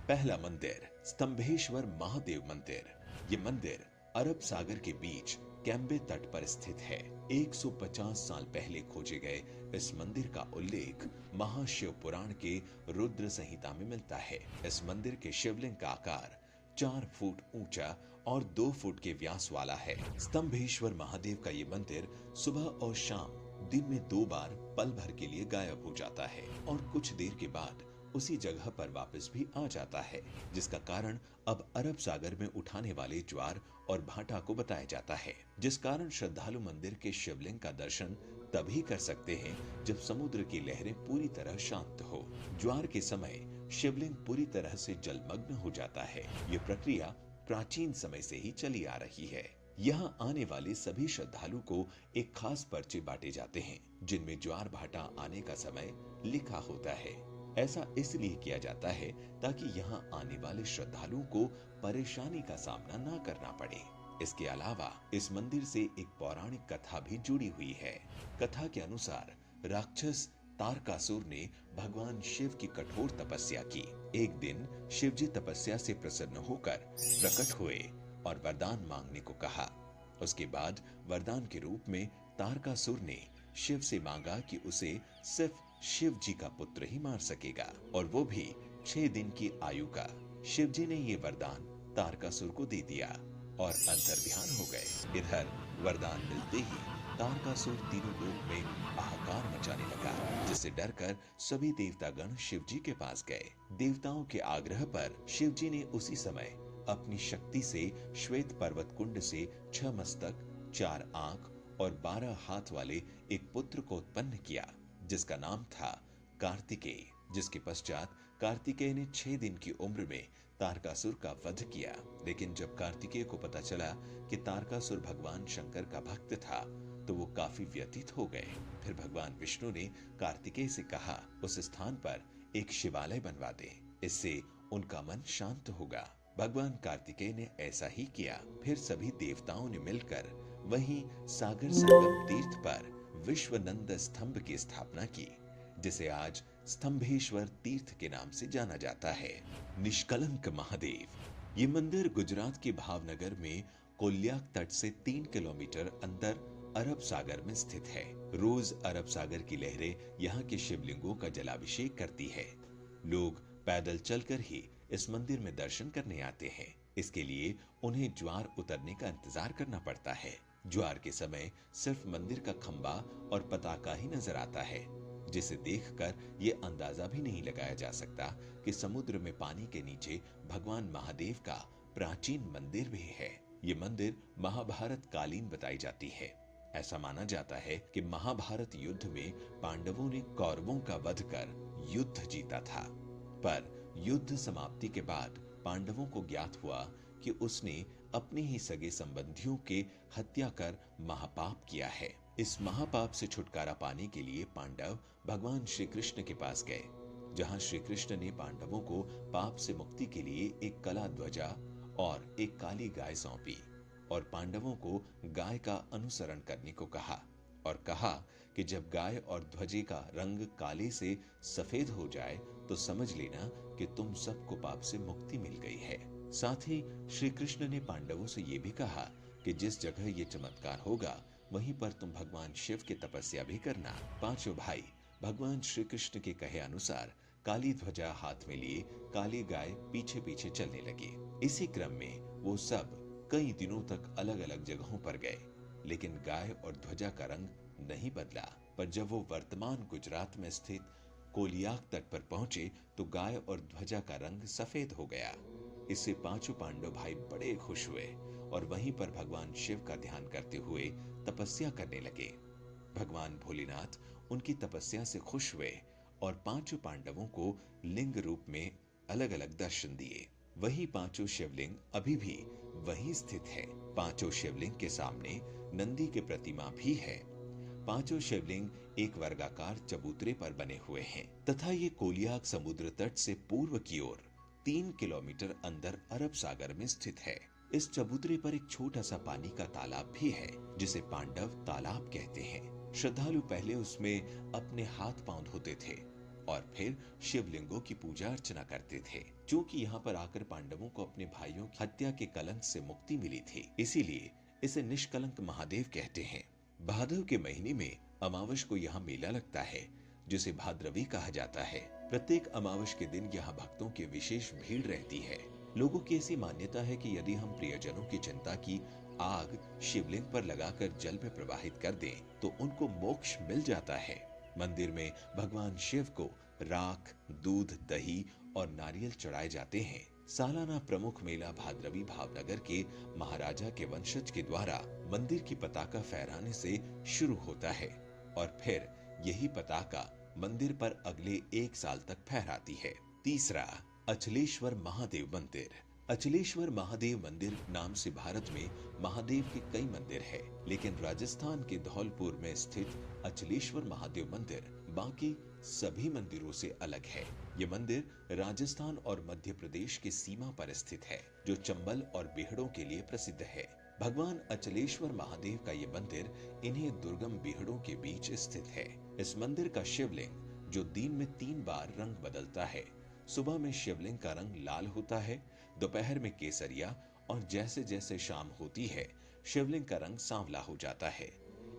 पहला मंदिर स्तंभेश्वर महादेव मंदिर। ये मंदिर अरब सागर के बीच कैम्बे तट पर स्थित है। 150 साल पहले खोजे गए इस मंदिर का उल्लेख महाशिव पुराण के रुद्र संहिता में मिलता है। इस मंदिर के शिवलिंग का आकार 4 फुट ऊंचा और 2 फुट के व्यास वाला है। स्तंभेश्वर महादेव का ये मंदिर सुबह और शाम दिन में 2 बार पल भर के लिए गायब हो जाता है और कुछ देर के बाद उसी जगह पर वापस भी आ जाता है, जिसका कारण अब अरब सागर में उठाने वाले ज्वार और भाटा को बताया जाता है, जिस कारण श्रद्धालु मंदिर के शिवलिंग का दर्शन तभी कर सकते हैं जब समुद्र की लहरें पूरी तरह शांत हो। ज्वार के समय शिवलिंग पूरी तरह से जलमग्न हो जाता है। ये प्रक्रिया प्राचीन समय से ही चली आ रही है। यहाँ आने वाले सभी श्रद्धालु को एक खास पर्चे बांटे जाते हैं, जिनमें ज्वार भाटा आने का समय लिखा होता है। ऐसा इसलिए किया जाता है ताकि यहाँ आने वाले श्रद्धालुओं को परेशानी का सामना न करना पड़े। इसके अलावा इस मंदिर से एक पौराणिक कथा भी जुड़ी हुई है। कथा के अनुसार राक्षस तारकासुर ने भगवान शिव की कठोर तपस्या की। एक दिन शिवजी तपस्या से प्रसन्न होकर प्रकट हुए और वरदान मांगने को कहा। उसके बाद वरदान के रूप में तारकासुर ने शिव से मांगा कि उसे सिर्फ शिव जी का पुत्र ही मार सकेगा, और वो भी 6 दिन की आयु का। शिव जी ने ये वरदान तारकासुर को दे दिया और अंतर्ध्यान हो गए। इधर वरदान मिलते ही तारकासुर तीनों लोक में हाहाकार मचाने लगा, जिससे डरकर सभी देवतागण शिव जी के पास गए। देवताओं के आग्रह पर शिव जी ने उसी समय अपनी शक्ति से श्वेत पर्वत कुंड से 6 मस्तक, 4 आंख और 12 हाथ वाले एक पुत्र को उत्पन्न किया, जिसका नाम था कार्तिकेय। जिसके पश्चात कार्तिकेय ने 6 दिन की उम्र में तारकासुर का वध किया। लेकिन जब कार्तिकेय को पता चला कि तारकासुर भगवान शंकर का भक्त था, तो वो काफी व्यथित हो गए। फिर भगवान विष्णु ने कार्तिकेय से कहा, उस स्थान पर एक शिवालय बनवा दे, इससे उनका मन शांत होगा। भगवान कार्तिकेय ने ऐसा ही किया। फिर सभी देवताओं ने मिलकर वहीं सागर संगम तीर्थ पर विश्वनंद स्तंभ की स्थापना की, जिसे आज स्तंभेश्वर तीर्थ के नाम से जाना जाता है। निष्कलंक महादेव। ये मंदिर गुजरात के भावनगर में कोल्याक तट से 3 किलोमीटर अंदर अरब सागर में स्थित है। रोज अरब सागर की लहरें यहाँ के शिवलिंगों का जलाभिषेक करती है। लोग पैदल चलकर ही इस मंदिर में दर्शन करने आते हैं। इसके लिए उन्हें ज्वार उतरने का इंतजार करना पड़ता है। ज्वार के समय सिर्फ मंदिर का खंबा और पताका ही नजर आता है, जिसे देखकर ये अंदाजा भी नहीं लगाया जा सकता कि समुद्र में पानी के नीचे भगवान महादेव का प्राचीन मंदिर भी है। ये मंदिर महाभारत कालीन बताई जाती है। ऐसा माना जाता है कि महाभारत युद्ध में पांडवों ने कौरवों का वध कर युद्ध जीता था, पर युद्ध समाप्ति के बाद पांडवों को ज्ञात हुआ कि उसने अपने ही सगे संबंधियों के हत्या कर महापाप किया है। इस महापाप से छुटकारा पाने के लिए पांडव भगवान श्री कृष्ण के पास गए, जहां श्री कृष्ण ने पांडवों को पाप से मुक्ति के लिए एक कला ध्वजा और एक काली गाय सौंपी और पांडवों को गाय का अनुसरण करने को कहा, और कहा कि जब गाय और ध्वजे का रंग काले से सफेद हो जाए तो समझ लेना कि तुम सबको पाप से मुक्ति मिल गई है। साथ ही श्री कृष्ण ने पांडवों से ये भी कहा कि जिस जगह ये चमत्कार होगा वहीं पर तुम भगवान शिव की तपस्या भी करना। पांचों भाई भगवान श्री कृष्ण के कहे अनुसार काली ध्वजा हाथ में लिए काली गाय पीछे पीछे चलने लगे। इसी क्रम में वो सब कई दिनों तक अलग अलग जगहों पर गए, लेकिन गाय और ध्वजा का रंग नहीं बदला। पर जब वो वर्तमान गुजरात में स्थित कोलियाक तट पर पहुंचे तो गाय और ध्वजा का रंग सफेद हो गया। इससे पांचों पांडव भाई बड़े खुश हुए और वहीं पर भगवान शिव का ध्यान करते हुए तपस्या करने लगे। भगवान भोलेनाथ उनकी तपस्या से खुश हुए और पांचों पांडवों को लिंग रूप में अलग अलग दर्शन दिए। वही पांचों शिवलिंग अभी भी वहीं स्थित है। पांचों शिवलिंग के सामने नंदी की प्रतिमा भी है। पांचों शिवलिंग एक वर्गाकार चबूतरे पर बने हुए हैं तथा ये कोलियाक समुद्र तट से पूर्व की ओर 3 किलोमीटर अंदर अरब सागर में स्थित है। इस चबूतरे पर एक छोटा सा पानी का तालाब भी है, जिसे पांडव तालाब कहते हैं। श्रद्धालु पहले उसमें अपने हाथ पांव धोते थे, और फिर शिवलिंगों की पूजा अर्चना करते थे। क्योंकि यहाँ पर आकर पांडवों को अपने भाइयों की हत्या के कलंक से मुक्ति मिली थी, इसीलिए इसे निष्कलंक महादेव कहते हैं। भादव के महीने में अमावस को यहाँ मेला लगता है, जिसे भाद्रवी कहा जाता है। प्रत्येक अमावस के दिन यहाँ भक्तों की विशेष भीड़ रहती है। लोगों की ऐसी मान्यता है कि यदि हम प्रियजनों की चिंता की आग शिवलिंग पर लगाकर जल में प्रवाहित कर दें, तो उनको मोक्ष मिल जाता है। मंदिर में भगवान शिव को राख, दूध, दही और नारियल चढ़ाए जाते हैं। सालाना प्रमुख मेला भाद्रवी भावनगर के महाराजा के वंशज के द्वारा मंदिर की पताका फहराने से शुरू होता है और फिर यही पताका मंदिर पर अगले 1 साल तक फहराती है। तीसरा, अचलेश्वर महादेव मंदिर। अचलेश्वर महादेव मंदिर नाम से भारत में महादेव के कई मंदिर है, लेकिन राजस्थान के धौलपुर में स्थित अचलेश्वर महादेव मंदिर बाकी सभी मंदिरों से अलग है। ये मंदिर राजस्थान और मध्य प्रदेश की सीमा पर स्थित है, जो चंबल और बीहड़ों के लिए प्रसिद्ध है। भगवान अचलेश्वर महादेव का ये मंदिर इन्हीं दुर्गम बीहड़ों के बीच स्थित है। इस मंदिर का शिवलिंग, जो दिन में 3 बार रंग बदलता है, सुबह में शिवलिंग का रंग लाल होता है, दोपहर में केसरिया और जैसे जैसे शाम होती है शिवलिंग का रंग सांवला हो जाता है।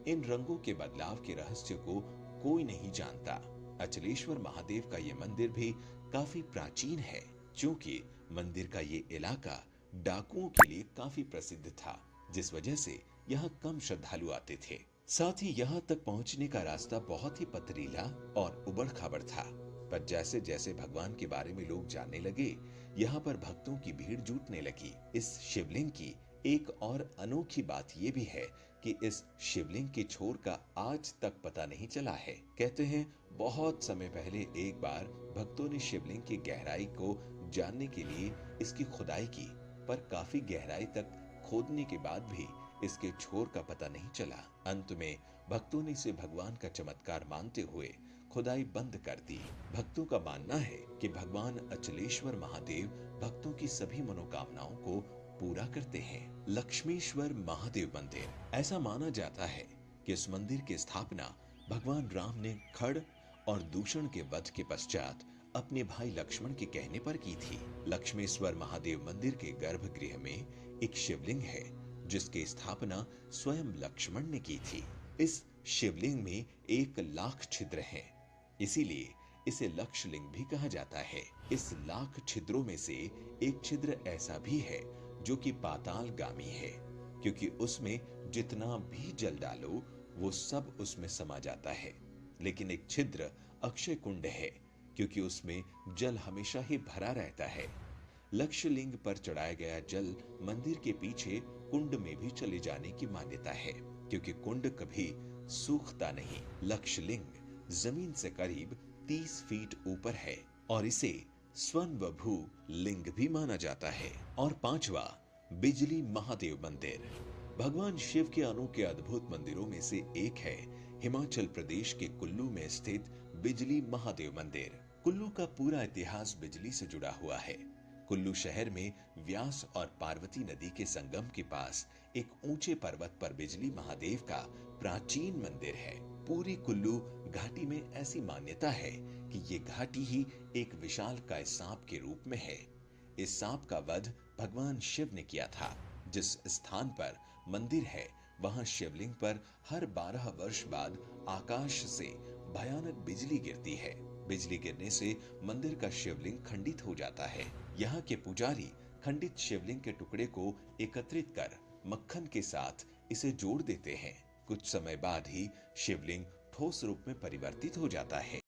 इन रंगों के बदलाव के रहस्य को कोई नहीं जानता। अचलेश्वर महादेव का ये मंदिर भी काफी प्राचीन है, क्योंकि मंदिर का ये इलाका डाकुओं के लिए काफी प्रसिद्ध था, जिस वजह से यहाँ कम श्रद्धालु आते थे। साथ ही यहाँ तक पहुँचने का रास्ता बहुत ही पथरीला और उबड़ खाबड़ था। पर जैसे जैसे भगवान के बारे में लोग जानने लगे, यहाँ पर भक्तों की भीड़ जुटने लगी। इस शिवलिंग की एक और अनोखी बात ये भी है कि इस शिवलिंग के छोर का आज तक पता नहीं चला है। कहते हैं बहुत समय पहले एक बार भक्तों ने शिवलिंग की गहराई को जानने के लिए इसकी खुदाई की, पर काफी गहराई तक खोदने के बाद भी इसके छोर का पता नहीं चला। अंत में भक्तों ने इसे भगवान का चमत्कार मानते हुए खुदाई बंद कर दी। भक्तों का मानना है कि भगवान अचलेश्वर महादेव भक्तों की सभी मनोकामनाओं को पूरा करते हैं। लक्ष्मीश्वर महादेव मंदिर। ऐसा माना जाता है कि इस मंदिर की स्थापना भगवान राम ने खड़ और दूषण के वध के पश्चात अपने भाई लक्ष्मण के कहने पर की थी। लक्ष्मीश्वर महादेव मंदिर के गर्भगृह में एक शिवलिंग है, जिसकी स्थापना स्वयं लक्ष्मण ने की थी। इस शिवलिंग में 1 लाख छिद्र हैं, इसीलिए इसे लक्षलिंग भी कहा जाता है। इस लाख छिद्रों में से एक छिद्र ऐसा भी है जो कि पातालगामी है, क्योंकि उसमें जितना भी जल डालो वो सब उसमें समा जाता है। लेकिन एक छिद्र अक्षय कुंड है, क्योंकि उसमें जल हमेशा ही भरा रहता है। लक्षलिंग पर चढ़ाया गया जल मंदिर के पीछे कुंड में भी चले जाने की मान्यता है, क्योंकि कुंड कभी सूखता नहीं। लक्षलिंग जमीन से करीब 30 फीट ऊपर है और इसे स्वयंभू लिंग भी माना जाता है। और 5वां, बिजली महादेव मंदिर। भगवान शिव के अनोखे अद्भुत मंदिरों में से एक है हिमाचल प्रदेश के कुल्लू में स्थित बिजली महादेव मंदिर। कुल्लू का पूरा इतिहास बिजली से जुड़ा हुआ है। कुल्लू शहर में व्यास और पार्वती नदी के संगम के पास एक ऊंचे पर्वत पर बिजली महादेव का प्राचीन मंदिर है। पूरी कुल्लू घाटी में ऐसी मान्यता है कि ये घाटी ही एक विशालकाय सांप के रूप में है। इस सांप का वध भगवान शिव ने किया था। जिस स्थान पर मंदिर है, वहां शिवलिंग पर हर 12 वर्ष बाद आकाश से भयानक बिजली गिरती है। बिजली गिरने से मंदिर का शिवलिंग खंडित हो जाता है। यहाँ के पुजारी खंडित शिवलिंग के टुकड़े को एकत्रित कर मक्खन के साथ इसे जोड़ देते हैं। कुछ समय बाद ही शिवलिंग ठोस रूप में परिवर्तित हो जाता है।